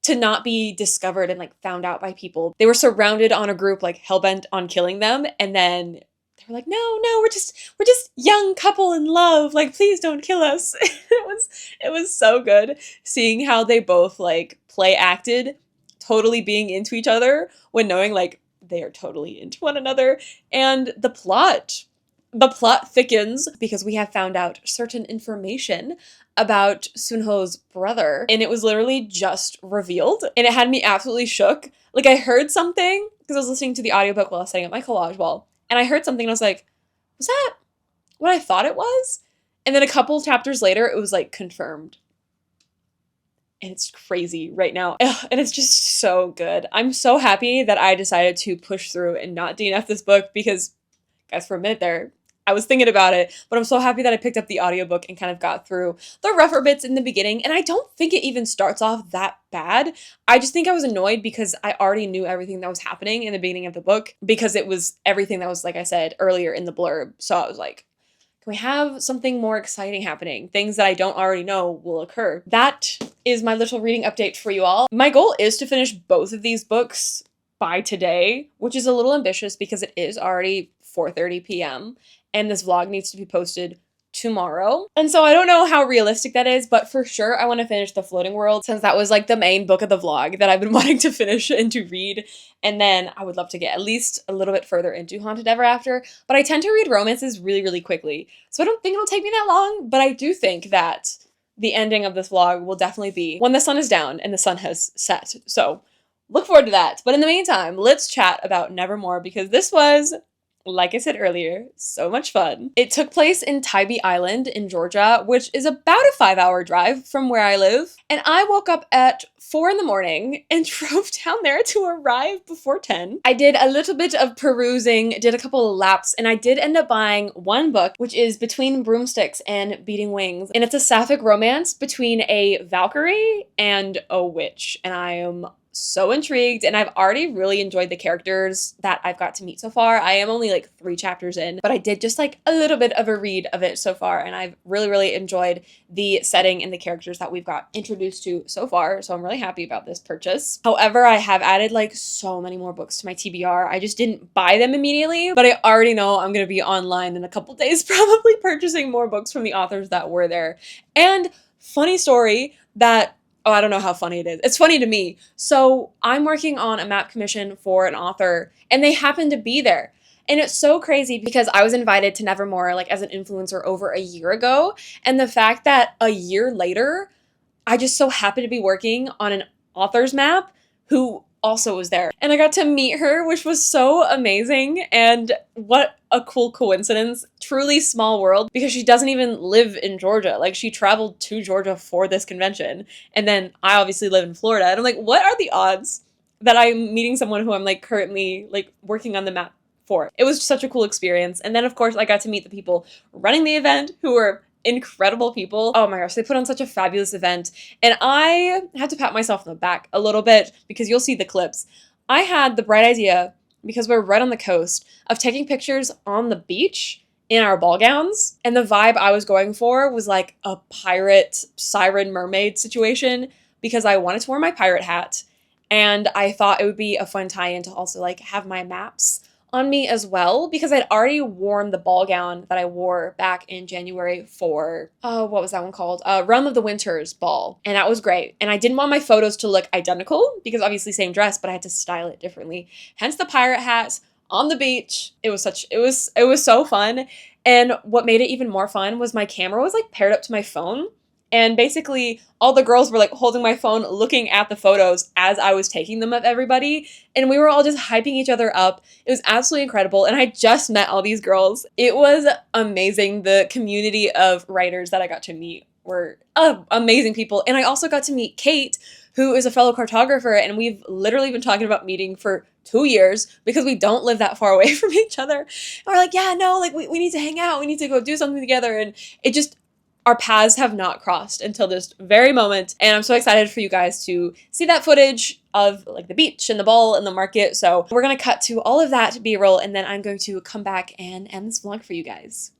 To not be discovered and like found out by people. They were surrounded on a group like hellbent on killing them, and then they were like, no, we're just young couple in love. Like, please don't kill us. It was so good seeing how they both like play acted, totally being into each other when knowing like they are totally into one another. And the plot thickens because we have found out certain information about Sunho's brother, and it was literally just revealed, and it had me absolutely shook. Like, I heard something because I was listening to the audiobook while I was setting up my collage wall, and I heard something and I was like, was that what I thought it was? And then a couple chapters later, it was like confirmed. And it's crazy right now. Ugh, and it's just so good. I'm so happy that I decided to push through and not DNF this book because, guys, for a minute there, I was thinking about it, but I'm so happy that I picked up the audiobook and kind of got through the rougher bits in the beginning. And I don't think it even starts off that bad. I just think I was annoyed because I already knew everything that was happening in the beginning of the book because it was everything that was, like I said earlier in the blurb. So I was like, can we have something more exciting happening? Things that I don't already know will occur. That is my little reading update for you all. My goal is to finish both of these books by today, which is a little ambitious because it is already 4:30 p.m. and this vlog needs to be posted tomorrow. And so I don't know how realistic that is, but for sure I want to finish The Floating World since that was like the main book of the vlog that I've been wanting to finish and to read. And then I would love to get at least a little bit further into Haunted Ever After, but I tend to read romances really, really quickly. So I don't think it'll take me that long, but I do think that the ending of this vlog will definitely be when the sun is down and the sun has set. So look forward to that. But in the meantime, let's chat about Nevermore because this was, like I said earlier, so much fun. It took place in Tybee Island in Georgia, which is about a 5-hour drive from where I live. And I woke up at 4 in the morning and drove down there to arrive before 10. I did a little bit of perusing, did a couple of laps, and I did end up buying one book, which is Between Broomsticks and Beating Wings. And it's a sapphic romance between a Valkyrie and a witch. And I am so intrigued, and I've already really enjoyed the characters that I've got to meet so far. I am only like 3 chapters in, but I did just like a little bit of a read of it so far, and I've really, really enjoyed the setting and the characters that we've got introduced to so far, so I'm really happy about this purchase. However, I have added like so many more books to my TBR. I just didn't buy them immediately, but I already know I'm gonna be online in a couple days probably purchasing more books from the authors that were there. And funny story that, oh, I don't know how funny it is. It's funny to me. So I'm working on a map commission for an author, and they happen to be there. And it's so crazy because I was invited to Nevermore like as an influencer over a year ago. And the fact that a year later, I just so happened to be working on an author's map who also was there. And I got to meet her, which was so amazing. And what a cool coincidence. Truly small world because she doesn't even live in Georgia. Like, she traveled to Georgia for this convention. And then I obviously live in Florida. And I'm like, what are the odds that I'm meeting someone who I'm like currently like working on the map for? It was such a cool experience. And then of course I got to meet the people running the event who were incredible people. Oh my gosh, they put on such a fabulous event. And I had to pat myself on the back a little bit because you'll see the clips. I had the bright idea, because we're right on the coast, of taking pictures on the beach in our ball gowns. And the vibe I was going for was like a pirate siren mermaid situation because I wanted to wear my pirate hat. And I thought it would be a fun tie-in to also like have my maps on me as well, because I'd already worn the ball gown that I wore back in January for, what was that one called? Realm of the Winters ball. And that was great. And I didn't want my photos to look identical because obviously same dress, but I had to style it differently. Hence the pirate hat on the beach. It was so fun. And what made it even more fun was my camera was like paired up to my phone. And basically, all the girls were like holding my phone, looking at the photos as I was taking them of everybody. And we were all just hyping each other up. It was absolutely incredible. And I just met all these girls. It was amazing. The community of writers that I got to meet were amazing people. And I also got to meet Kate, who is a fellow cartographer. And we've literally been talking about meeting for 2 years because we don't live that far away from each other. And we're like, yeah, no, like we need to hang out. We need to go do something together. And it just, our paths have not crossed until this very moment. And I'm so excited for you guys to see that footage of like the beach and the ball and the market. So we're going to cut to all of that B-roll, and then I'm going to come back and end this vlog for you guys.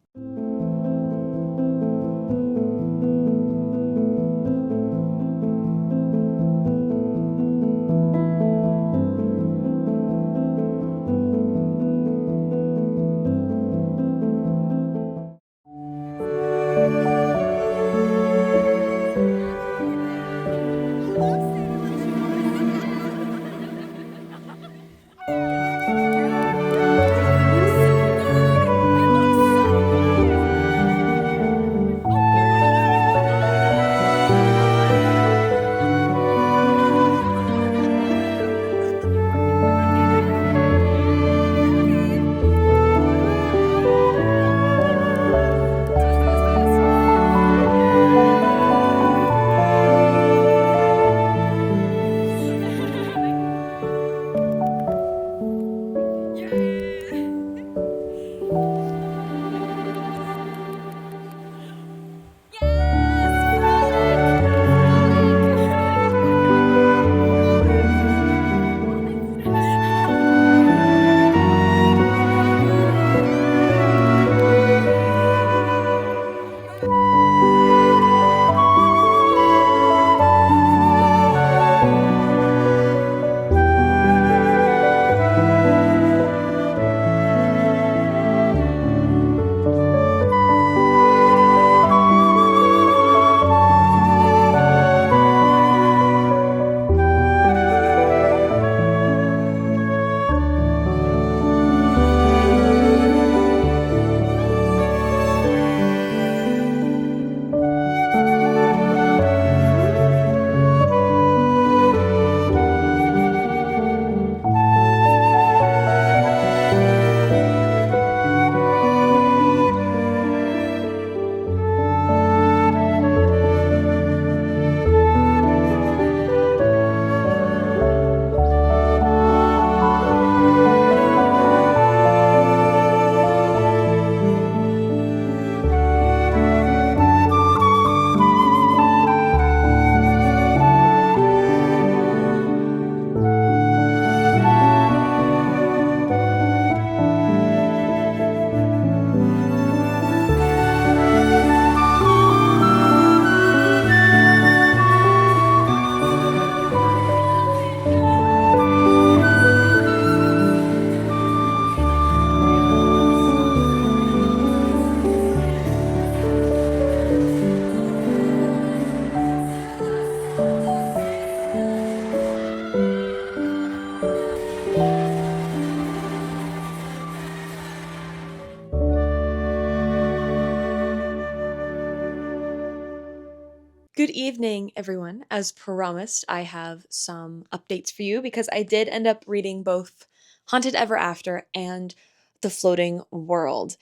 Good evening, everyone. As promised, I have some updates for you because I did end up reading both Haunted Ever After and The Floating World.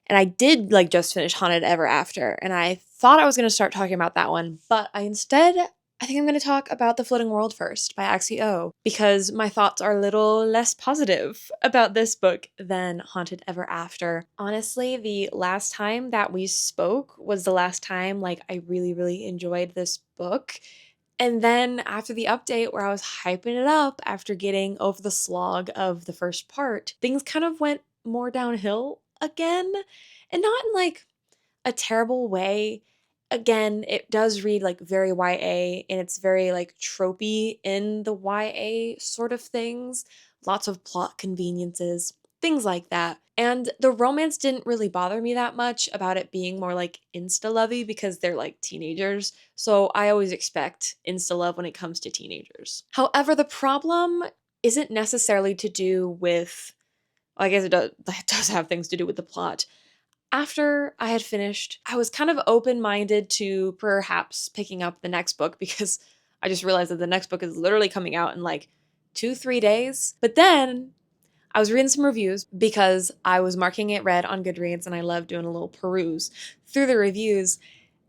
And I did like just finish Haunted Ever After, and I thought I was going to start talking about that one, but I think I'm going to talk about The Floating World first by Axie O, because my thoughts are a little less positive about this book than Haunted Ever After. Honestly, the last time that we spoke was the last time like I really, really enjoyed this book. And then after the update where I was hyping it up after getting over the slog of the first part, things kind of went more downhill again. And not in like a terrible way. Again, it does read like very YA, and it's very like tropey in the YA sort of things. Lots of plot conveniences, things like that. And the romance didn't really bother me that much about it being more like insta-lovey because they're like teenagers. So I always expect insta-love when it comes to teenagers. However, the problem isn't necessarily to do with, well, I guess it does have things to do with the plot. After I had finished, I was kind of open-minded to perhaps picking up the next book because I just realized that the next book is literally coming out in like 2-3 days. But then I was reading some reviews because I was marking it read on Goodreads and I love doing a little peruse through the reviews.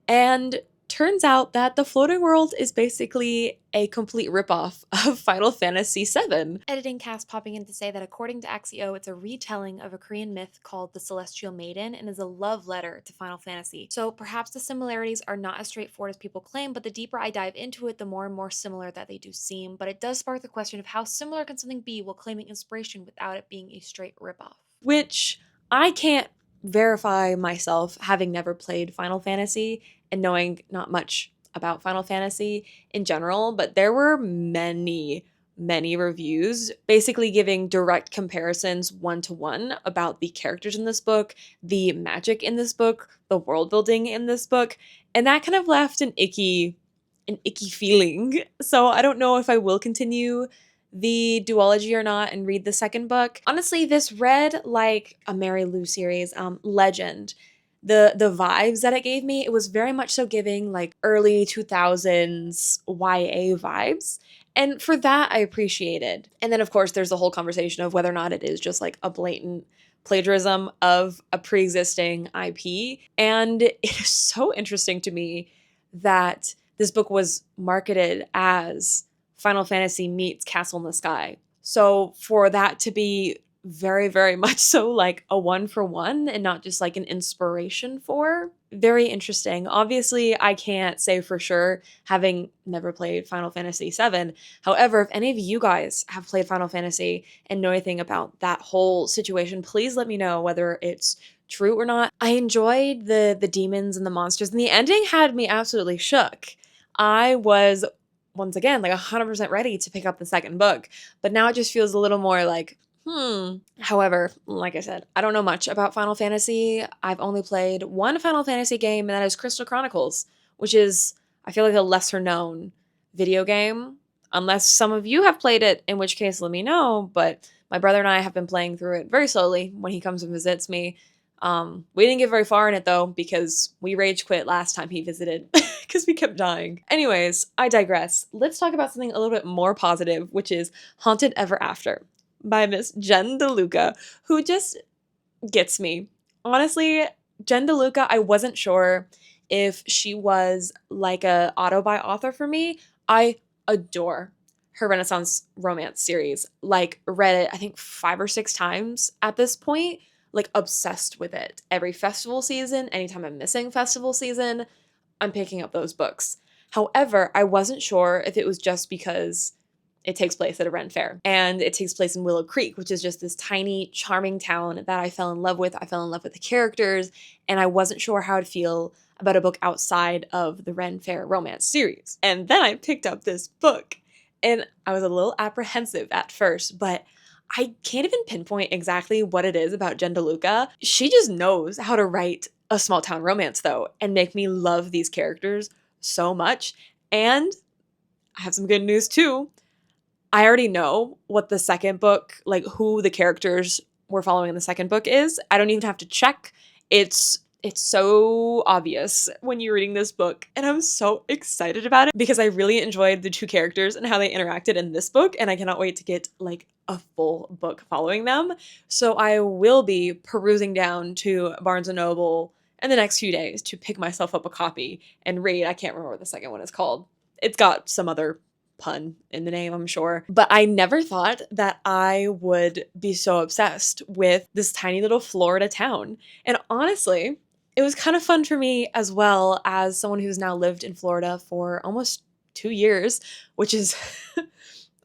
And turns out that The Floating World is basically a complete ripoff of Final Fantasy VII. Editing cast popping in to say that according to Axio, it's a retelling of a Korean myth called the Celestial Maiden and is a love letter to Final Fantasy. So perhaps the similarities are not as straightforward as people claim, but the deeper I dive into it, the more and more similar that they do seem. But it does spark the question of how similar can something be while claiming inspiration without it being a straight ripoff? Which I can't verify myself, having never played Final Fantasy and knowing not much about Final Fantasy in general, but there were many reviews basically giving direct comparisons one-to-one about the characters in this book, the magic in this book, the world building in this book, and that kind of left an icky feeling. So I don't know if I will continue the duology or not and read the second book. Honestly, this read like a Mary Lou series, Legend. The vibes that it gave me, it was very much so giving like early 2000s YA vibes. And for that, I appreciated. And then, of course, there's the whole conversation of whether or not it is just like a blatant plagiarism of a pre-existing IP. And it is so interesting to me that this book was marketed as Final Fantasy meets Castle in the Sky. So for that to be very much so like a one for one and not just like an inspiration for, very interesting. Obviously, I can't say for sure, having never played Final Fantasy VII. However, if any of you guys have played Final Fantasy and know anything about that whole situation, please let me know whether it's true or not. I enjoyed the demons and the monsters, and the ending had me absolutely shook. I was once again like 100% ready to pick up the second book, but now it just feels a little more like However, like I said, I don't know much about Final Fantasy. I've only played one Final Fantasy game, and that is Crystal Chronicles, which is, I feel like, a lesser known video game. Unless some of you have played it, in which case let me know. But my brother and I have been playing through it very slowly when he comes and visits me. We didn't get very far in it though, because we rage quit last time he visited because we kept dying. Anyways, I digress. Let's talk about something a little bit more positive, which is Haunted Ever After by Miss Jen DeLuca, who just gets me. Honestly, Jen DeLuca, I wasn't sure if she was like a auto-buy author for me. I adore her Renaissance romance series. Like, read it, I think 5 or 6 times at this point. Like, obsessed with it. Every festival season, anytime I'm missing festival season, I'm picking up those books. However, I wasn't sure if it was just because it takes place at a Ren Fair, and it takes place in Willow Creek, which is just this tiny, charming town that I fell in love with. I fell in love with the characters, and I wasn't sure how I'd feel about a book outside of the Ren Fair romance series. And then I picked up this book, and I was a little apprehensive at first, but I can't even pinpoint exactly what it is about Jen DeLuca. She just knows how to write a small town romance, though, and make me love these characters so much. And I have some good news, too. I already know what the second book, like who the characters we're following in the second book is. I don't even have to check. It's so obvious when you're reading this book, and I'm so excited about it because I really enjoyed the two characters and how they interacted in this book, and I cannot wait to get like a full book following them. So I will be perusing down to Barnes & Noble in the next few days to pick myself up a copy and read. I can't remember what the second one is called. It's got some other pun in the name, I'm sure. But I never thought that I would be so obsessed with this tiny little Florida town. And honestly, it was kind of fun for me as well, as someone who's now lived in Florida for almost 2 years, which is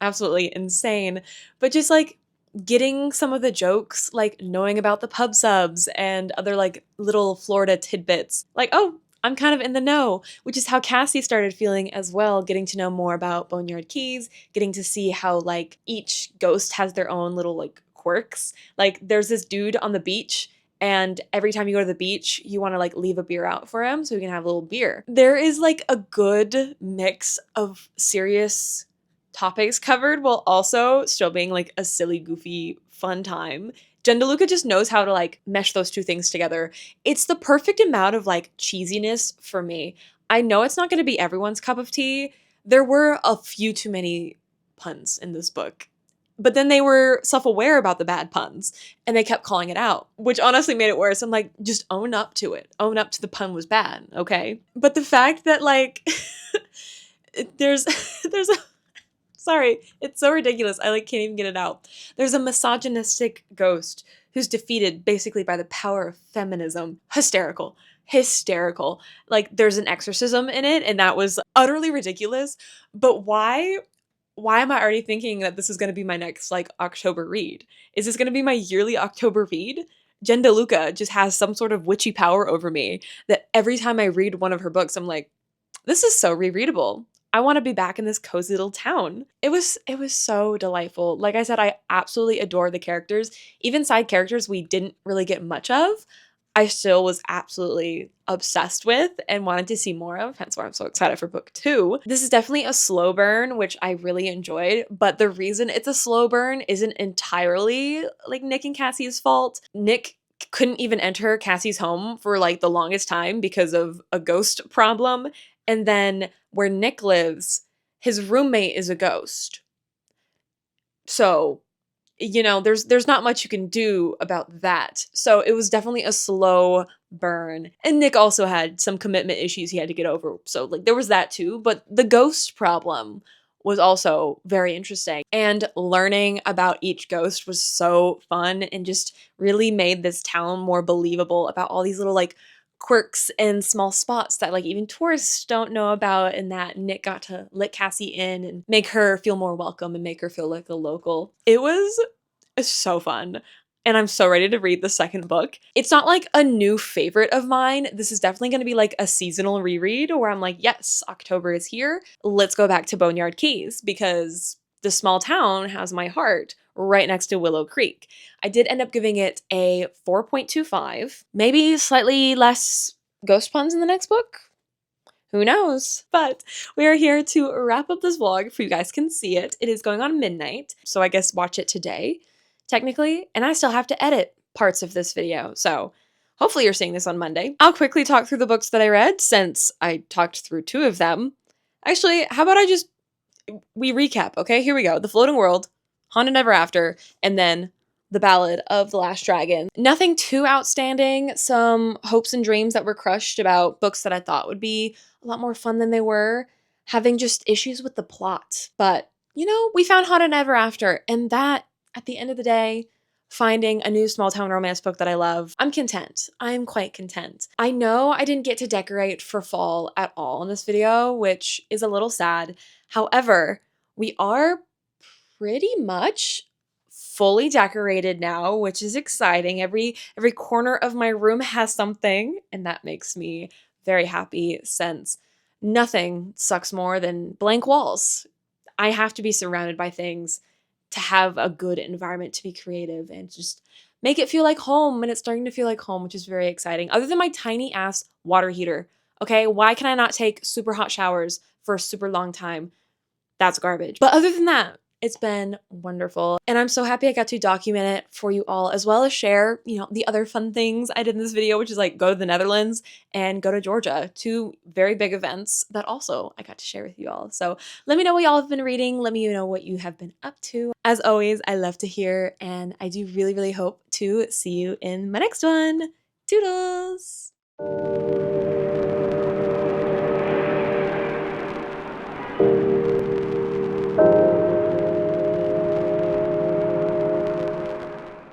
absolutely insane. But just like getting some of the jokes, like knowing about the pub subs and other like little Florida tidbits. Like, oh, I'm kind of in the know, which is how Cassie started feeling as well, getting to know more about Boneyard Keys, getting to see how like each ghost has their own little like quirks. Like there's this dude on the beach, and every time you go to the beach, you want to like leave a beer out for him so he can have a little beer. There is like a good mix of serious topics covered while also still being like a silly, goofy, fun time Jen DeLuca just knows how to like mesh those two things together. It's the perfect amount of like cheesiness for me. I know it's not going to be everyone's cup of tea. There were a few too many puns in this book. But then they were self-aware about the bad puns and they kept calling it out, which honestly made it worse. I'm like, just own up to it. Own up to the pun was bad, okay? But the fact that like there's there's a sorry, it's so ridiculous. I like can't even get it out. There's a misogynistic ghost who's defeated basically by the power of feminism. Hysterical. Hysterical. Like there's an exorcism in it and that was utterly ridiculous. But why am I already thinking that this is going to be my next like October read? Is this going to be my yearly October read? Jen DeLuca just has some sort of witchy power over me that every time I read one of her books, I'm like, this is so rereadable. I want to be back in this cozy little town. It was so delightful. Like I said, I absolutely adore the characters. Even side characters we didn't really get much of, I still was absolutely obsessed with and wanted to see more of, hence why I'm so excited for book 2. This is definitely a slow burn, which I really enjoyed, but the reason it's a slow burn isn't entirely like Nick and Cassie's fault. Nick couldn't even enter Cassie's home for like the longest time because of a ghost problem, and then where Nick lives, his roommate is a ghost. So there's not much you can do about that. So it was definitely a slow burn. And Nick also had some commitment issues he had to get over. So like there was that too, but the ghost problem was also very interesting. And learning about each ghost was so fun and just really made this town more believable about all these little like quirks and small spots that like even tourists don't know about, and that Nick got to let Cassie in and make her feel more welcome and make her feel like a local. It was so fun. And I'm so ready to read the second book. It's not like a new favorite of mine. This is definitely going to be like a seasonal reread where I'm like, yes, October is here. Let's go back to Boneyard Keys because the small town has my heart right next to Willow Creek. I did end up giving it a 4.25, maybe slightly less ghost puns in the next book. Who knows? But we are here to wrap up this vlog for you guys can see it. It is going on midnight, so I guess watch it today, technically, and I still have to edit parts of this video, so hopefully you're seeing this on Monday. I'll quickly talk through the books that I read since I talked through 2 of them. Actually, how about we recap, okay? Here we go. The Floating World, Haunted Ever After, and then The Ballad of the Last Dragon. Nothing too outstanding. Some hopes and dreams that were crushed about books that I thought would be a lot more fun than they were. Having just issues with the plot. But, we found Haunted Ever After, and that, at the end of the day, finding a new small town romance book that I love, I'm content. I'm quite content. I know I didn't get to decorate for fall at all in this video, which is a little sad. However, we are pretty much fully decorated now, which is exciting. Every corner of my room has something, and that makes me very happy since nothing sucks more than blank walls. I have to be surrounded by things to have a good environment to be creative and just make it feel like home, and it's starting to feel like home, which is very exciting. Other than my tiny ass water heater, okay? Why can I not take super hot showers for a super long time? That's garbage. But other than that, it's been wonderful. And I'm so happy I got to document it for you all, as well as share, the other fun things I did in this video, which is like go to the Netherlands and go to Georgia. 2 very big events that also I got to share with you all. So let me know what y'all have been reading. Let me know what you have been up to. As always, I love to hear, and I do really, really hope to see you in my next one. Toodles!